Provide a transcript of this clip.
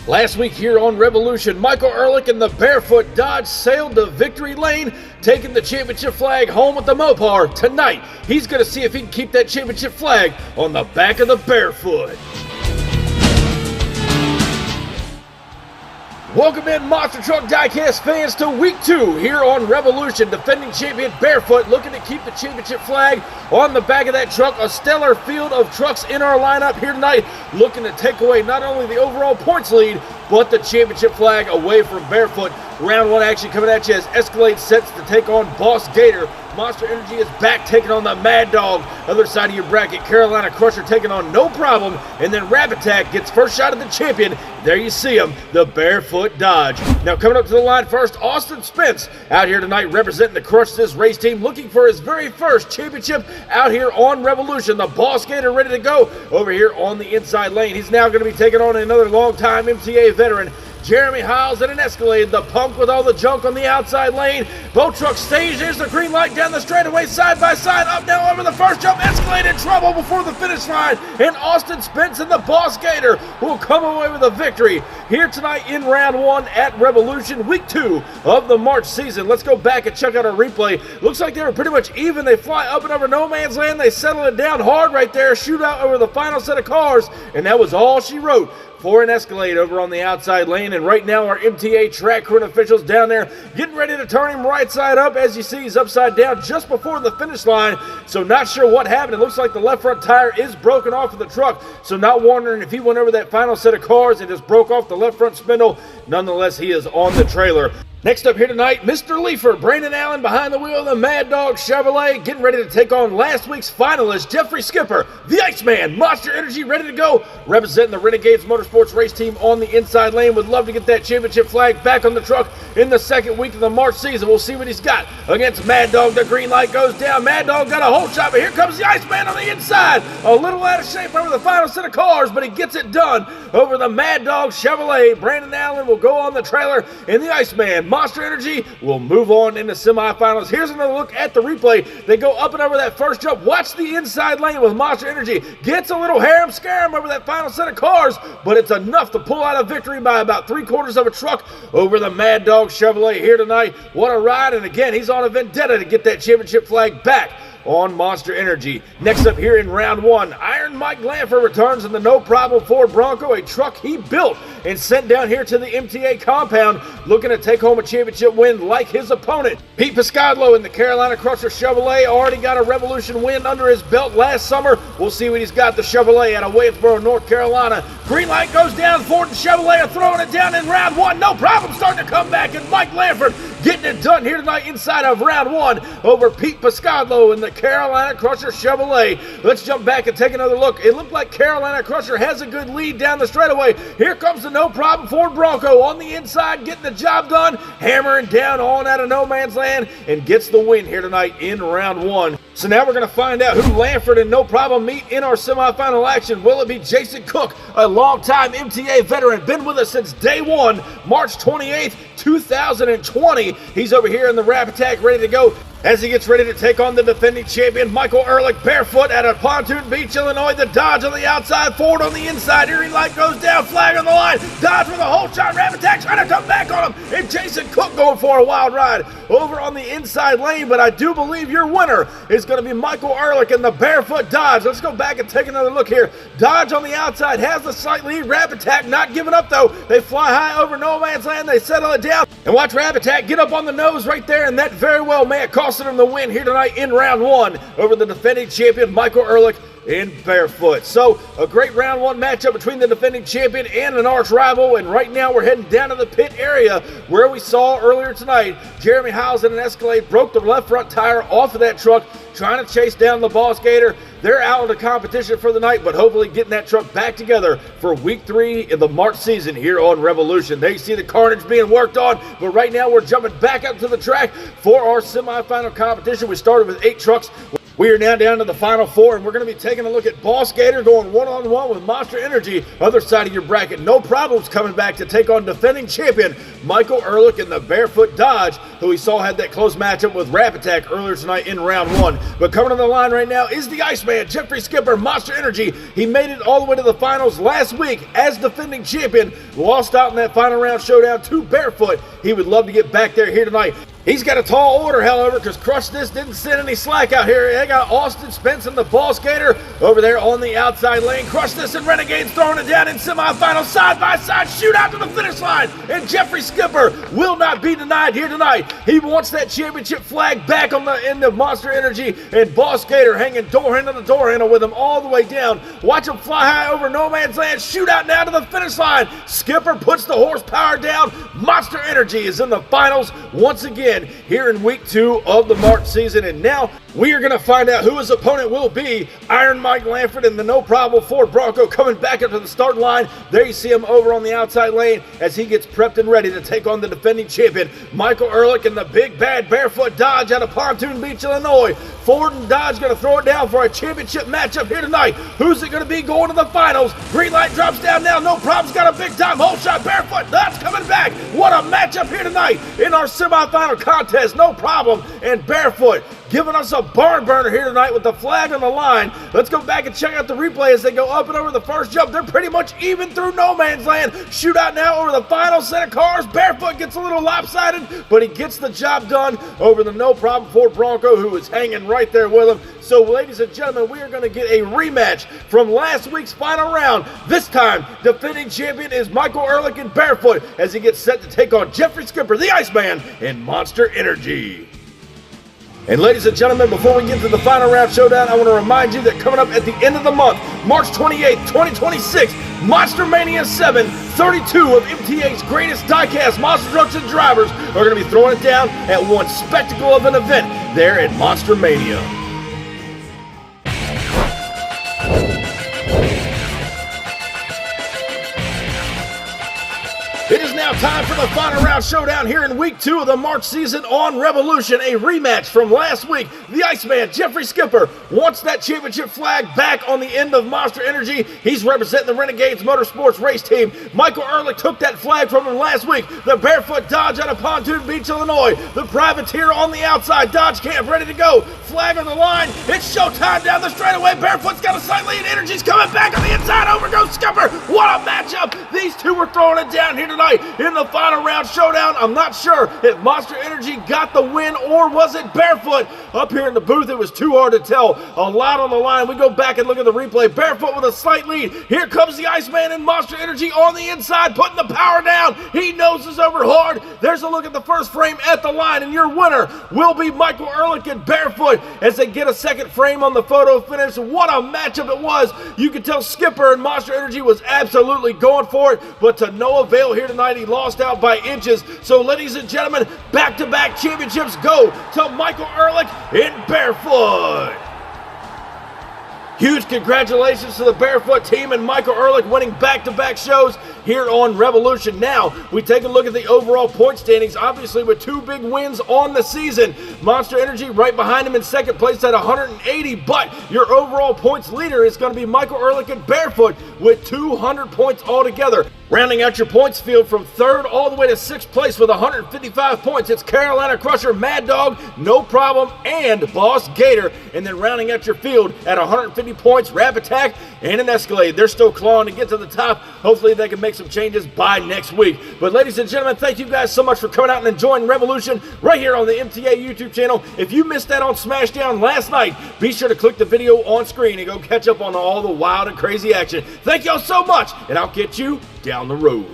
Last week here on Revolution, Michael Ehrlich and the Barefoot Dodge sailed to victory lane, taking the championship flag home with the Mopar. Tonight, he's going to see if he can keep that championship flag on the back of the Barefoot. Welcome in, Monster Truck Diecast fans, to week 2 here on Revolution. Defending champion Barefoot looking to keep the championship flag on the back of that truck. A stellar field of trucks in our lineup here tonight, looking to take away not only the overall points lead, but the championship flag away from Barefoot. Round 1 action coming at you as Escalade sets to take on Boss Gator. Monster Energy is back taking on the Mad Dog. Other side of your bracket, Carolina Crusher taking on No Problem. And then Rap Attack gets first shot at the champion. There you see him, the Barefoot Dodge. Now coming up to the line first, Austin Spence out here tonight representing the Crush This race team, looking for his very first championship out here on Revolution. The Boss Gator ready to go over here on the inside lane. He's now going to be taking on another longtime MTA veteran, Jeremy Hiles in an Escalade, the punk with all the junk on the outside lane. Both trucks stage, there's the green light down the straightaway, side by side, up now over the first jump. Escalade in trouble before the finish line, and Austin Spence and the Boss Gator will come away with a victory here tonight in round 1 at Revolution, week 2 of the March season. Let's go back and check out our replay. Looks like they were pretty much even. They fly up and over no man's land. They settle it down hard right there. Shootout over the final set of cars, and that was all she wrote for an Escalade over on the outside lane. And right now our MTA track crew and officials down there getting ready to turn him right side up. As you see, he's upside down just before the finish line, so not sure what happened. It looks like the left front tire is broken off of the truck, so not wondering if he went over that final set of cars and just broke off the left front spindle. Nonetheless, he is on the trailer. Next up here tonight, Mr. Leifer, Brandon Allen behind the wheel of the Mad Dog Chevrolet, getting ready to take on last week's finalist, Jeffrey Skipper, the Iceman. Monster Energy ready to go, representing the Renegades Motorsports race team on the inside lane. Would love to get that championship flag back on the truck in the second week of the March season. We'll see what he's got against Mad Dog. The green light goes down. Mad Dog got a whole shot, but here comes the Iceman on the inside. A little out of shape over the final set of cars, but he gets it done over the Mad Dog Chevrolet. Brandon Allen will go on the trailer, and the Iceman, Monster Energy, will move on into semifinals. Here's another look at the replay. They go up and over that first jump. Watch the inside lane with Monster Energy. Gets a little harem-scarum over that final set of cars, but it's enough to pull out a victory by about 3/4 of a truck over the Mad Dog Chevrolet here tonight. What a ride, and again, he's on a vendetta to get that championship flag back on Monster Energy. Next up here in round 1, Iron Mike Glanford returns in the No Problem Ford Bronco, a truck he built and sent down here to the MTA compound, looking to take home a championship win like his opponent. Pete Piscadlo in the Carolina Crusher Chevrolet already got a Revolution win under his belt last summer. We'll see what he's got. The Chevrolet out of Waynesboro, North Carolina. Green light goes down. Ford and Chevrolet are throwing it down in round 1. No Problem starting to come back, and Mike Glanford getting it done here tonight inside of round 1 over Pete Piscadlo in the Carolina Crusher Chevrolet. Let's jump back and take another look. It looked like Carolina Crusher has a good lead down the straightaway. Here comes the No Problem Ford Bronco on the inside, getting the job done, hammering down on out of no man's land, and gets the win here tonight in round 1. So now we're going to find out who Lanford and No Problem meet in our semifinal action. Will it be Jason Cook, a longtime MTA veteran, been with us since day 1, March 28th, 2020. He's over here in the Rap Attack ready to go as he gets ready to take on the defending champion, Michael Ehrlich, Barefoot out of Pontoon Beach, Illinois. The Dodge on the outside, Ford on the inside. Green light goes down, flag on the line. Dodge with a whole shot, Rap Attack trying to come back on him. And Jason Cook going for a wild ride over on the inside lane. But I do believe your winner is going to be Michael Ehrlich in the Barefoot Dodge. Let's go back and take another look here. Dodge on the outside has the slight lead. Rap Attack not giving up though. They fly high over no man's land. They settle it down. And watch Rap Attack get up on the nose right there, and that very well may have cost him the win here tonight in round 1 over the defending champion Michael Ehrlich in Barefoot. So a great round 1 matchup between the defending champion and an arch rival, and right now we're heading down to the pit area where we saw earlier tonight Jeremy Hiles in an Escalade broke the left front tire off of that truck, trying to chase down the Boss Gator. They're out of the competition for the night, but hopefully getting that truck back together for week 3 in the March season here on Revolution. They see the carnage being worked on, but right now we're jumping back up to the track for our semifinal competition. We started with 8 trucks. We are now down to the final four, and we're going to be taking a look at Boss Gator going one-on-one with Monster Energy. Other side of your bracket, No Problems coming back to take on defending champion Michael Ehrlich in the Barefoot Dodge, who we saw had that close matchup with Rap Attack earlier tonight in round one. But coming on the line right now is the Iceman, Jeffrey Skipper, Monster Energy. He made it all the way to the finals last week as defending champion, lost out in that final round showdown to Barefoot. He would love to get back there here tonight. He's got a tall order, however, because Crush This didn't send any slack out here. They got Austin Spence and the Boss Gator over there on the outside lane. Crush This and Renegades throwing it down in semifinal, side-by-side shootout to the finish line. And Jeffrey Skipper will not be denied here tonight. He wants that championship flag back on the end of Monster Energy, and Boss Gator hanging door handle to door handle with him all the way down. Watch him fly high over no man's land. Shootout now to the finish line. Skipper puts the horsepower down. Monster Energy is in the finals once again here in week 2 of the March season, and now we are going to find out who his opponent will be. Iron Mike Lanford and the No Problem Ford Bronco coming back up to the start line. There you see him over on the outside lane as he gets prepped and ready to take on the defending champion Michael Ehrlich in the big bad Barefoot Dodge out of Pontoon Beach, Illinois. Ford and Dodge going to throw it down for a championship matchup here tonight. Who's it going to be going to the finals? Green light drops down now. No Problem's got a big time hole shot. Barefoot Dodge coming back. What a matchup here tonight in our semifinal contest. No Problem and Barefoot giving us a barn burner here tonight with the flag on the line. Let's go back and check out the replay as they go up and over the first jump. They're pretty much even through no man's land. Shootout now over the final set of cars. Barefoot gets a little lopsided, but he gets the job done over the No Problem Ford Bronco, who is hanging right there with him. So, ladies and gentlemen, we are going to get a rematch from last week's final round. This time, defending champion is Michael Ehrlich in Barefoot as he gets set to take on Jeffrey Skipper, the Iceman, and Monster Energy. And ladies and gentlemen, before we get to the final round showdown, I want to remind you that coming up at the end of the month, March 28th, 2026, Monster Mania 7, 32 of MTA's greatest diecast monster trucks and drivers are going to be throwing it down at one spectacle of an event there at Monster Mania. It is now time for the final round showdown here in week 2 of the March season on Revolution. A rematch from last week. The Iceman, Jeffrey Skipper, wants that championship flag back on the end of Monster Energy. He's representing the Renegades Motorsports race team. Michael Ehrlich took that flag from him last week. The Barefoot Dodge out of Pontoon Beach, Illinois. The Privateer on the outside. Dodge camp ready to go. Flag on the line. It's showtime down the straightaway. Barefoot's got a slight lead. Energy's coming back on the inside. Over goes Skipper. What a matchup. These two were throwing it down here tonight in the final round showdown. I'm not sure if Monster Energy got the win or was it Barefoot. Up here in the booth, it was too hard to tell. A lot on the line. We go back and look at the replay. Barefoot with a slight lead. Here comes the Iceman and Monster Energy on the inside, putting the power down. He noses over hard. There's a look at the first frame at the line, and your winner will be Michael Ehrlich and Barefoot as they get a second frame on the photo finish. What a matchup it was. You can tell Skipper and Monster Energy was absolutely going for it, but to no avail here tonight. He lost out by inches. So, ladies and gentlemen, back-to-back championships go to Michael Ehrlich in Barefoot. Huge congratulations to the Barefoot team and Michael Ehrlich winning back-to-back shows here on Revolution. Now, we take a look at the overall point standings, obviously with 2 big wins on the season. Monster Energy right behind him in second place at 180, but your overall points leader is going to be Michael Ehrlich and Barefoot with 200 points altogether. Rounding out your points field from 3rd all the way to 6th place with 155 points, it's Carolina Crusher, Mad Dog, No Problem, and Boss Gator. And then rounding out your field at 150 points, Rap Attack and an Escalade. They're still clawing to get to the top. Hopefully they can make some changes by next week. But ladies and gentlemen, thank you guys so much for coming out and enjoying Revolution right here on the MTA YouTube channel. If you missed that on Smashdown last night, be sure to click the video on screen and go catch up on all the wild and crazy action. Thank y'all so much, and I'll catch you down the road.